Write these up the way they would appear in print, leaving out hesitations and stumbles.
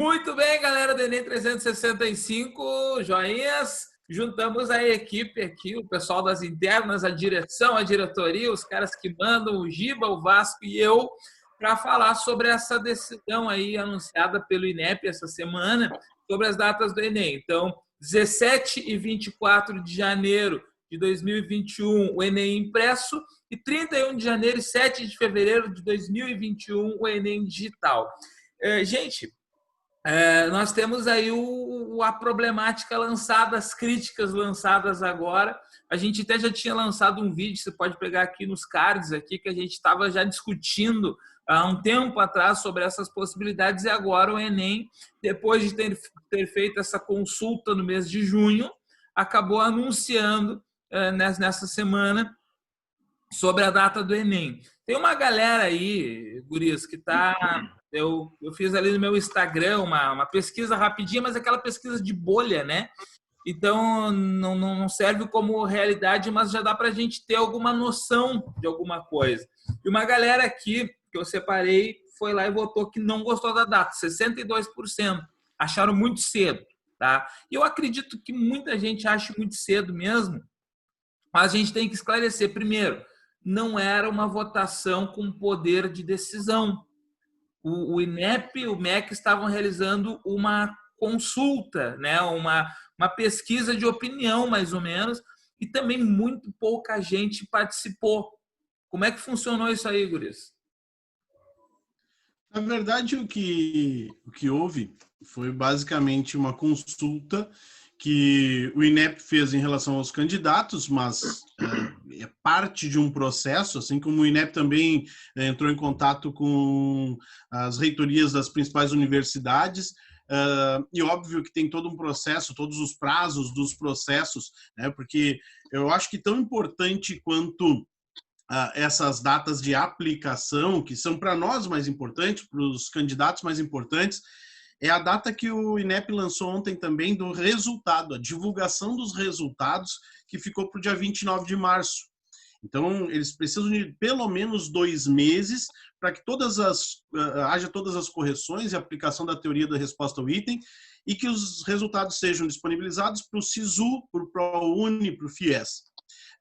Muito bem, galera do Enem 365, joinhas. Juntamos a equipe aqui, o pessoal das internas, a direção, a diretoria, os caras que mandam, o Giba, o Vasco e eu, para falar sobre essa decisão aí anunciada pelo INEP essa semana, sobre as datas do Enem. Então, 17 e 24 de janeiro de 2021, o Enem impresso, e 31 de janeiro e 7 de fevereiro de 2021, o Enem digital. Gente, nós temos aí a problemática lançada, as críticas lançadas agora. A gente até já tinha lançado um vídeo, você pode pegar aqui nos cards, aqui, que a gente estava já discutindo há um tempo atrás sobre essas possibilidades, e agora o Enem, depois de ter feito essa consulta no mês de junho, acabou anunciando nessa semana sobre a data do Enem. Tem uma galera aí, guris, que está... Eu fiz ali no meu Instagram uma pesquisa rapidinha, mas aquela pesquisa de bolha, né? Então, não serve como realidade, mas já dá para a gente ter alguma noção de alguma coisa. E uma galera aqui, que eu separei, foi lá e votou que não gostou da data, 62%. Acharam muito cedo, tá? E eu acredito que muita gente acha muito cedo mesmo, mas a gente tem que esclarecer. Primeiro, não era uma votação com poder de decisão. O INEP e o MEC estavam realizando uma consulta, né? uma pesquisa de opinião, mais ou menos, e também muito pouca gente participou. Como é que funcionou isso aí, guris? Na verdade, o que houve foi basicamente uma consulta que o INEP fez em relação aos candidatos, mas é parte de um processo, assim como o INEP também entrou em contato com as reitorias das principais universidades, e óbvio que tem todo um processo, todos os prazos dos processos, né, porque eu acho que tão importante quanto essas datas de aplicação, que são para nós mais importantes, para os candidatos mais importantes, é a data que o INEP lançou ontem também do resultado, a divulgação dos resultados, que ficou para o dia 29 de março. Então, eles precisam de pelo menos 2 meses para que haja todas as correções e aplicação da teoria da resposta ao item e que os resultados sejam disponibilizados para o SISU, para o ProUni, para o FIES.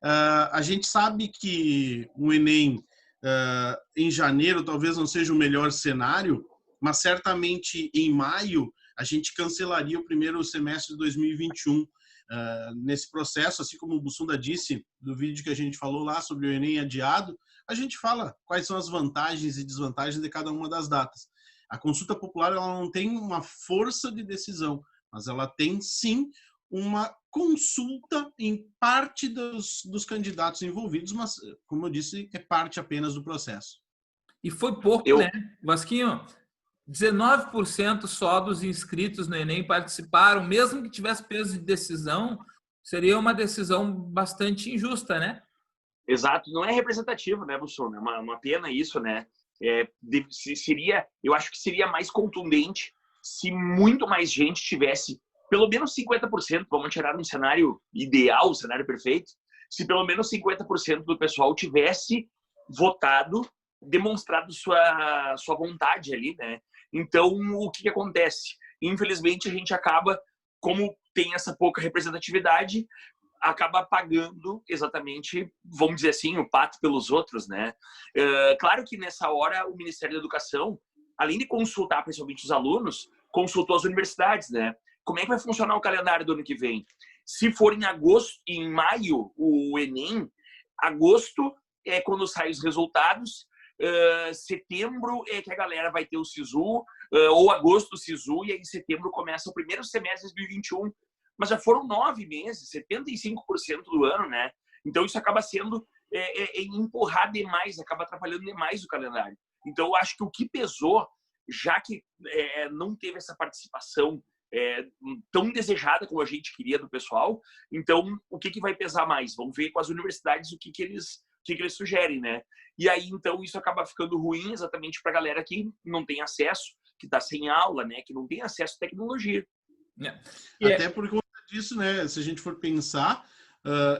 A gente sabe que o Enem, em janeiro, talvez não seja o melhor cenário, mas certamente em maio a gente cancelaria o primeiro semestre de 2021. Nesse processo, assim como o Bussunda disse do vídeo que a gente falou lá sobre o Enem adiado, a gente fala quais são as vantagens e desvantagens de cada uma das datas. A consulta popular ela não tem uma força de decisão, mas ela tem sim uma consulta em parte dos candidatos envolvidos, mas, como eu disse, é parte apenas do processo. E foi pouco, né? Vasquinho, 19% só dos inscritos no Enem participaram, mesmo que tivesse peso de decisão, seria uma decisão bastante injusta, né? Exato, não é representativo, né, Bussunda? É uma pena isso, né? Eu acho que seria mais contundente se muito mais gente tivesse, pelo menos 50%, vamos tirar um cenário ideal, um cenário perfeito, se pelo menos 50% do pessoal tivesse votado, demonstrado sua vontade ali, né? Então, o que acontece? Infelizmente, a gente acaba, como tem essa pouca representatividade, acaba pagando exatamente, vamos dizer assim, o pato pelos outros, né? Claro que nessa hora o Ministério da Educação, além de consultar principalmente os alunos, consultou as universidades, né? Como é que vai funcionar o calendário do ano que vem? Se for em agosto, em maio, o Enem, agosto é quando saem os resultados, setembro é que a galera vai ter o SISU, ou agosto o SISU, e aí em setembro começa o primeiro semestre de 2021. Mas já foram 9 meses, 75% do ano, né? Então isso acaba sendo empurrar demais, acaba atrapalhando demais o calendário. Então eu acho que o que pesou, já que não teve essa participação tão desejada como a gente queria do pessoal, então o que vai pesar mais? Vamos ver com as universidades o que eles sugerem, né? E aí, então, isso acaba ficando ruim exatamente para a galera que não tem acesso, que está sem aula, né? Que não tem acesso à tecnologia. Até por conta disso, né? Se a gente for pensar,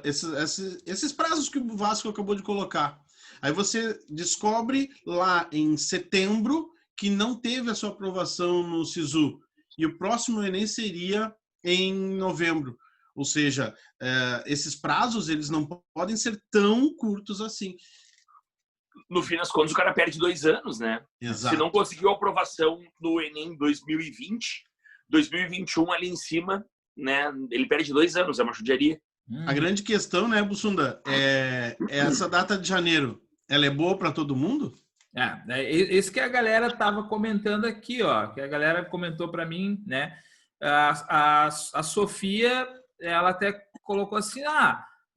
esses prazos que o Vasco acabou de colocar. Aí você descobre lá em setembro que não teve a sua aprovação no SISU. e o próximo Enem seria em novembro. Ou seja, esses prazos eles não podem ser tão curtos assim. No fim das contas, o cara perde 2 anos, né? Exato. Se não conseguiu a aprovação no Enem 2020, 2021 ali em cima, né? Ele perde 2 anos, é uma judiaria. A grande questão, né, Bussunda, é essa data de janeiro. Ela é boa para todo mundo? Esse que a galera estava comentando aqui, ó, que a galera comentou para mim, né? A Sofia, ela até colocou assim,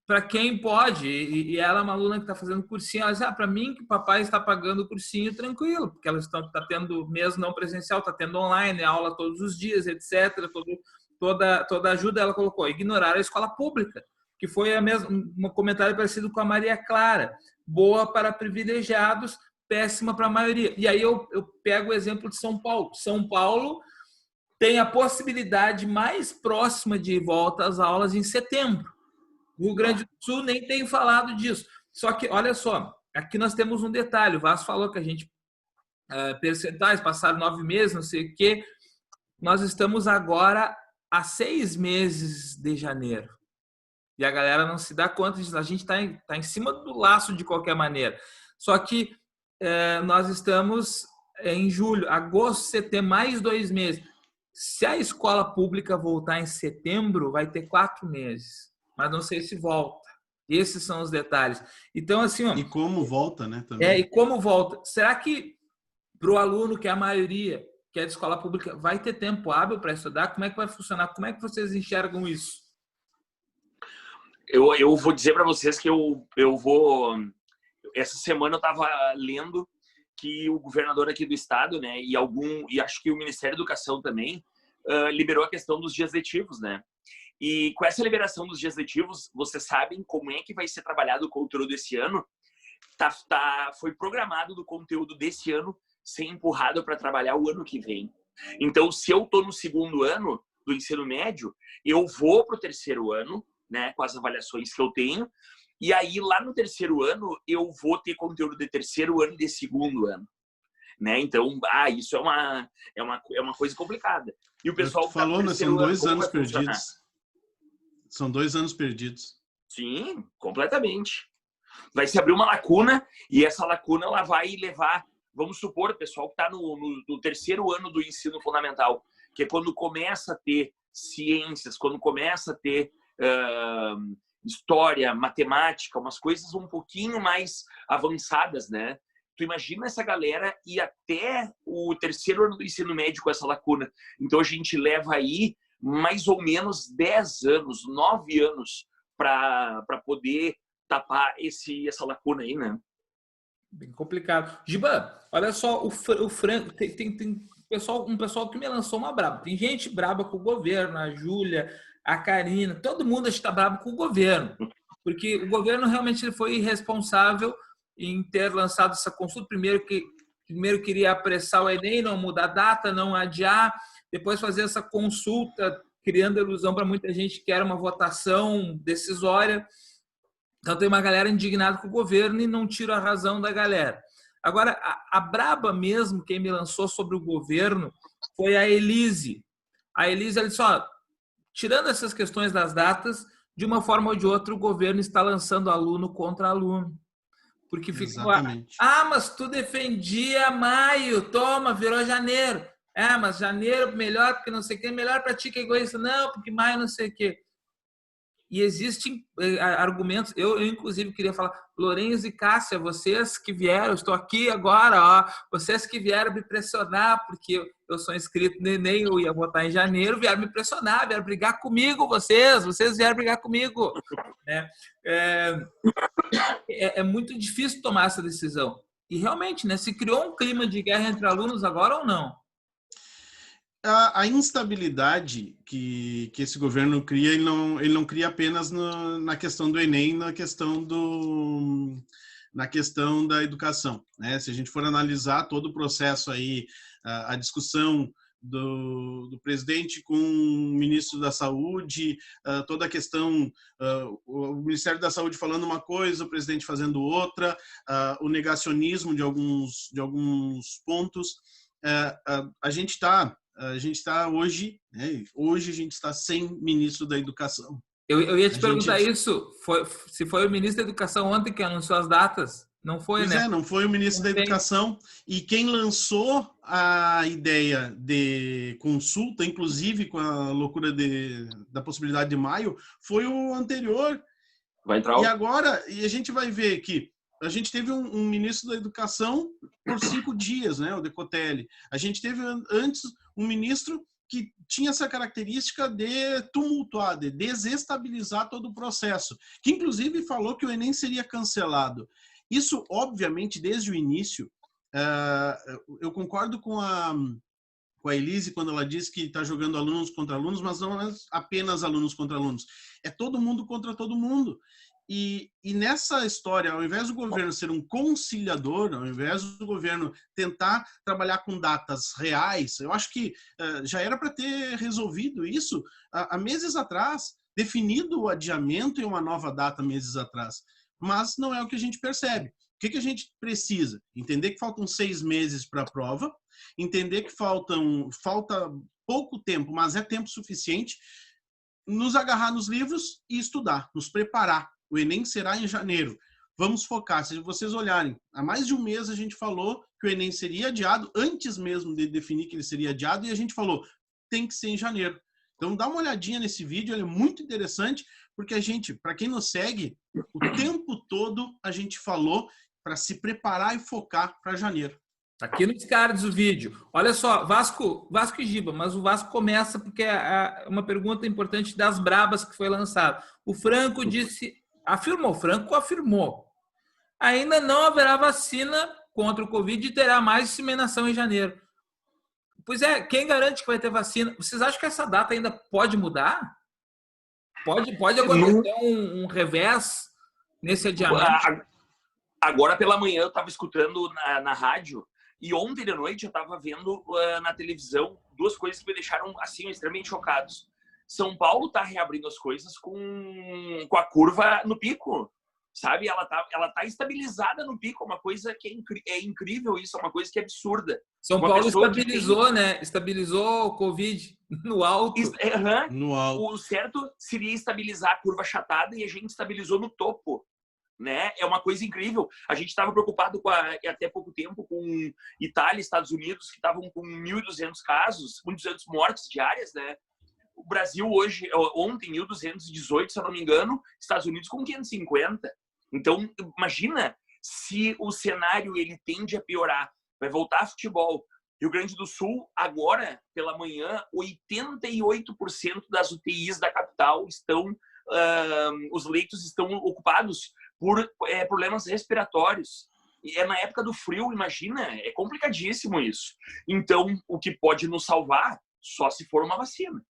para quem pode, e ela é uma aluna que está fazendo cursinho, ela diz, para mim que o papai está pagando o cursinho tranquilo, porque ela está tendo, mesmo não presencial, está tendo online, aula todos os dias, etc. Toda ajuda, ela colocou, ignorar a escola pública, que foi um comentário parecido com a Maria Clara, boa para privilegiados, péssima para a maioria. E aí eu pego o exemplo de São Paulo. São Paulo tem a possibilidade mais próxima de volta às aulas em setembro. O Rio Grande do Sul nem tem falado disso. Só que, olha só, aqui nós temos um detalhe. O Vasco falou que a gente, percentuais, passaram 9 meses, não sei o quê. Nós estamos agora há 6 meses de janeiro. E a galera não se dá conta disso. A gente está em cima do laço de qualquer maneira. Só que nós estamos em julho, agosto, setembro, mais 2 meses. Se a escola pública voltar em setembro, vai ter 4 meses. Mas não sei se volta. Esses são os detalhes. Então, assim, ó, e como volta, né? Também. E como volta? Será que para o aluno, que é a maioria, que é de escola pública, vai ter tempo hábil para estudar? Como é que vai funcionar? Como é que vocês enxergam isso? Eu vou dizer para vocês que eu vou... Essa semana eu estava lendo que o governador aqui do estado, né, e acho que o Ministério da Educação também, liberou a questão dos dias letivos, né? E com essa liberação dos dias letivos, vocês sabem como é que vai ser trabalhado o conteúdo desse ano? Foi programado do conteúdo desse ano ser empurrado para trabalhar o ano que vem. Então, se eu estou no 2º ano do ensino médio, eu vou para o 3º ano, né, com as avaliações que eu tenho, e aí lá no 3º ano eu vou ter conteúdo de 3º ano e de 2º ano, né? Então, isso é uma coisa complicada. E o pessoal falou, né? São 2 anos perdidos. São 2 anos perdidos. Sim, completamente. Vai se abrir uma lacuna e essa lacuna ela vai levar, vamos supor, o pessoal que está no 3º ano do ensino fundamental, que é quando começa a ter ciências, quando começa a ter história, matemática, umas coisas um pouquinho mais avançadas, né? Tu imagina essa galera ir até o 3º ano do ensino médio com essa lacuna. Então a gente leva aí mais ou menos 10 anos, 9 anos para poder tapar essa lacuna aí, né? Bem complicado. Giba, olha só, o Franco, tem um pessoal que me lançou uma braba. Tem gente braba com o governo, a Júlia, a Karina, todo mundo está bravo com o governo, porque o governo realmente foi irresponsável em ter lançado essa consulta. Primeiro queria apressar o Enem, não mudar a data, não adiar, depois fazer essa consulta, criando ilusão para muita gente que era uma votação decisória. Então tem uma galera indignada com o governo e não tira a razão da galera. Agora, a braba mesmo, quem me lançou sobre o governo, foi a Elise. A Elise, ela disse, tirando essas questões das datas, de uma forma ou de outra, o governo está lançando aluno contra aluno. Porque ficou, mas tu defendia maio, toma, virou janeiro. Mas janeiro melhor, porque não sei o que, melhor para ti que é egoísta. Não, porque maio não sei o que. E existem argumentos, eu inclusive queria falar, Lourenço e Cássia, vocês que vieram, estou aqui agora, vocês que vieram me pressionar, porque eu sou inscrito no Enem, eu ia votar em janeiro, vieram me pressionar, vieram brigar comigo, vocês vieram brigar comigo. Né? É muito difícil tomar essa decisão. E realmente, né, se criou um clima de guerra entre alunos agora ou não? A instabilidade que esse governo cria, ele não cria apenas na questão do Enem, na questão da educação, né? Se a gente for analisar todo o processo aí, a discussão do presidente com o ministro da Saúde, toda a questão, o Ministério da Saúde falando uma coisa, o presidente fazendo outra, o negacionismo de alguns pontos, a gente está a gente está hoje, né? Hoje a gente está sem ministro da Educação. Eu ia te perguntar isso. Se foi o ministro da Educação ontem que anunciou as datas? Não foi, pois né? Não foi o ministro da Educação. E quem lançou a ideia de consulta, inclusive com a loucura da possibilidade de maio, foi o anterior. Vai entrar E agora, a gente vai ver que a gente teve um ministro da Educação por 5 dias, né, o Decotelli. A gente teve antes um ministro que tinha essa característica de tumultuar, de desestabilizar todo o processo, que inclusive falou que o Enem seria cancelado. Isso, obviamente, desde o início, eu concordo com a Elise quando ela diz que está jogando alunos contra alunos, mas não é apenas alunos contra alunos, é todo mundo contra todo mundo. E nessa história, ao invés do governo ser um conciliador, ao invés do governo tentar trabalhar com datas reais, eu acho que já era para ter resolvido isso há meses atrás, definido o adiamento em uma nova data meses atrás. Mas não é o que a gente percebe. O que a gente precisa? Entender que faltam 6 meses para a prova, entender que falta pouco tempo, mas é tempo suficiente, nos agarrar nos livros e estudar, nos preparar. O Enem será em janeiro. Vamos focar. Se vocês olharem, há mais de um mês a gente falou que o Enem seria adiado, antes mesmo de definir que ele seria adiado, e a gente falou, tem que ser em janeiro. Então dá uma olhadinha nesse vídeo, ele é muito interessante, porque a gente, para quem nos segue, o tempo todo a gente falou para se preparar e focar para janeiro. Aqui nos cards o vídeo. Olha só, Vasco e Giba, mas o Vasco começa porque é uma pergunta importante das brabas que foi lançada. O Franco disse, Franco afirmou, ainda não haverá vacina contra o Covid e terá mais disseminação em janeiro. Pois é, quem garante que vai ter vacina? Vocês acham que essa data ainda pode mudar? Pode acontecer um revés nesse adiamento? Agora pela manhã eu estava escutando na rádio e ontem de noite eu estava vendo na televisão 2 coisas que me deixaram assim extremamente chocados. São Paulo está reabrindo as coisas com a curva no pico, sabe? Ela tá estabilizada no pico, uma coisa que é incrível isso, é uma coisa que é absurda. São Paulo estabilizou, né? Estabilizou o Covid no alto. No alto. O certo seria estabilizar a curva achatada e a gente estabilizou no topo, né? É uma coisa incrível. A gente estava preocupado até pouco tempo com Itália e Estados Unidos, que estavam com 1.200 casos, 1.200 mortes diárias, né? O Brasil ontem, 1.218, se eu não me engano, Estados Unidos com 550. Então, imagina se o cenário ele tende a piorar. Vai voltar a futebol. Rio Grande do Sul, agora, pela manhã, 88% das UTIs da capital os leitos estão ocupados por problemas respiratórios. E é na época do frio, imagina, é complicadíssimo isso. Então, o que pode nos salvar só se for uma vacina.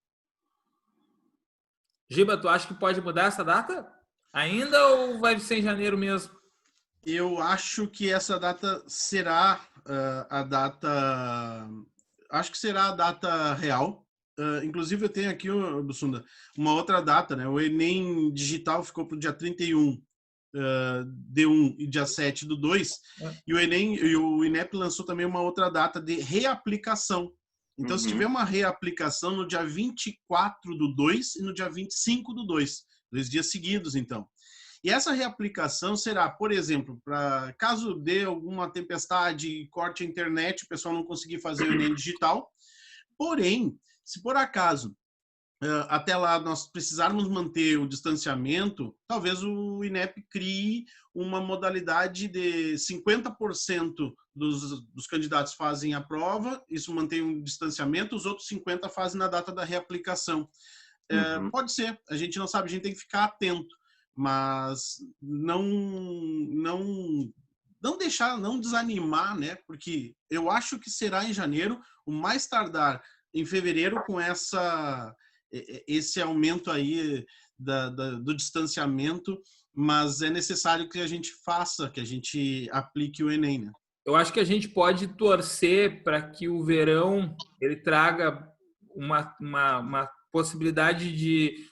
Giba, tu acha que pode mudar essa data? Ainda ou vai ser em janeiro mesmo? Eu acho que essa data será a data... Acho que será a data real. Inclusive, eu tenho aqui, Bussunda, uma outra data, né? O Enem digital ficou para o dia 31 de 1 e dia 7 do 2. E o INEP lançou também uma outra data de reaplicação. Então, se tiver uma reaplicação no dia 24 do 2 e no dia 25 do 2, 2 dias seguidos, então. E essa reaplicação será, por exemplo, para caso dê alguma tempestade e corte a internet, o pessoal não conseguir fazer o Enem digital. Porém, se por acaso até lá nós precisarmos manter o distanciamento, talvez o INEP crie uma modalidade de 50% dos candidatos fazem a prova, isso mantém um distanciamento, os outros 50% fazem na data da reaplicação. Pode ser, a gente não sabe, a gente tem que ficar atento, mas não deixar, não desanimar, né? Porque eu acho que será em janeiro, o mais tardar em fevereiro, com esse aumento aí do distanciamento, mas é necessário que a gente faça, que a gente aplique o Enem, né? Eu acho que a gente pode torcer para que o verão ele traga uma possibilidade de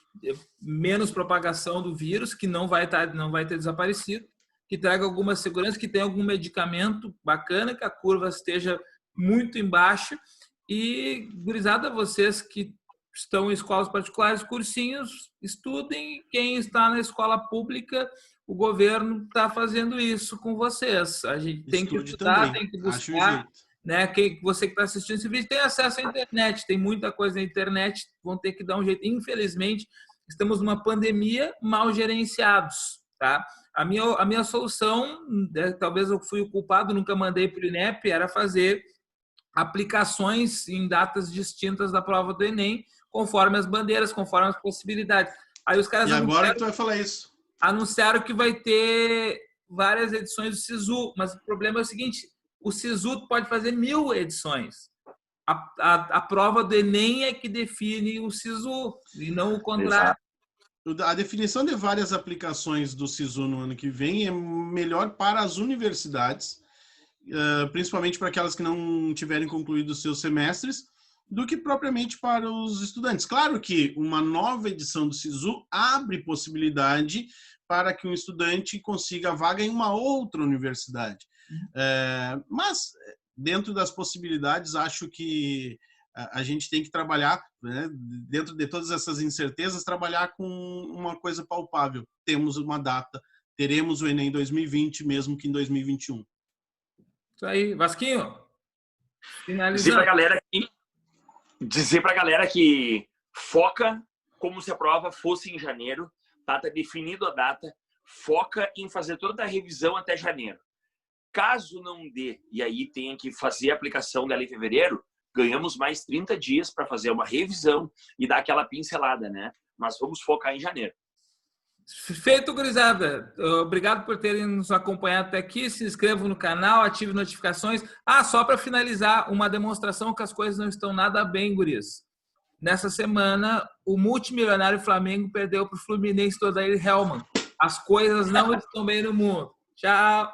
menos propagação do vírus, que não vai ter desaparecido, que traga alguma segurança, que tenha algum medicamento bacana, que a curva esteja muito embaixo E, gurizada, vocês que estão em escolas particulares, cursinhos, estudem. Quem está na escola pública, o governo está fazendo isso com vocês. A gente tem que estudar, tem que buscar. Né? Você que está assistindo esse vídeo tem acesso à internet, tem muita coisa na internet, vão ter que dar um jeito. Infelizmente, estamos numa pandemia, mal gerenciados. Tá? A minha solução, talvez eu fui o culpado, nunca mandei para o INEP, era fazer aplicações em datas distintas da prova do Enem, conforme as bandeiras, conforme as possibilidades. Aí os caras agora tu vai falar isso. Anunciaram que vai ter várias edições do SISU, mas o problema é o seguinte, o SISU pode fazer 1000 edições. A prova do Enem é que define o SISU, e não o contrário. A definição de várias aplicações do SISU no ano que vem é melhor para as universidades, principalmente para aquelas que não tiverem concluído os seus semestres, do que propriamente para os estudantes. Claro que uma nova edição do SISU abre possibilidade para que um estudante consiga vaga em uma outra universidade. Mas, dentro das possibilidades, acho que a gente tem que trabalhar, né, dentro de todas essas incertezas, trabalhar com uma coisa palpável. Temos uma data, teremos o Enem 2020, mesmo que em 2021. Isso aí. Vasquinho, finalizando. Dizer para a galera que foca como se a prova fosse em janeiro, tá definido a data, foca em fazer toda a revisão até janeiro. Caso não dê, e aí tenha que fazer a aplicação dela em fevereiro, ganhamos mais 30 dias para fazer uma revisão e dar aquela pincelada, né? Mas vamos focar em janeiro. Feito, gurizada. Obrigado por terem nos acompanhado até aqui. Se inscrevam no canal, ative notificações. Só para finalizar, uma demonstração que as coisas não estão nada bem, guris. Nessa semana, o multimilionário Flamengo perdeu para o Fluminense do Odair Hellmann. As coisas não estão bem no mundo. Tchau.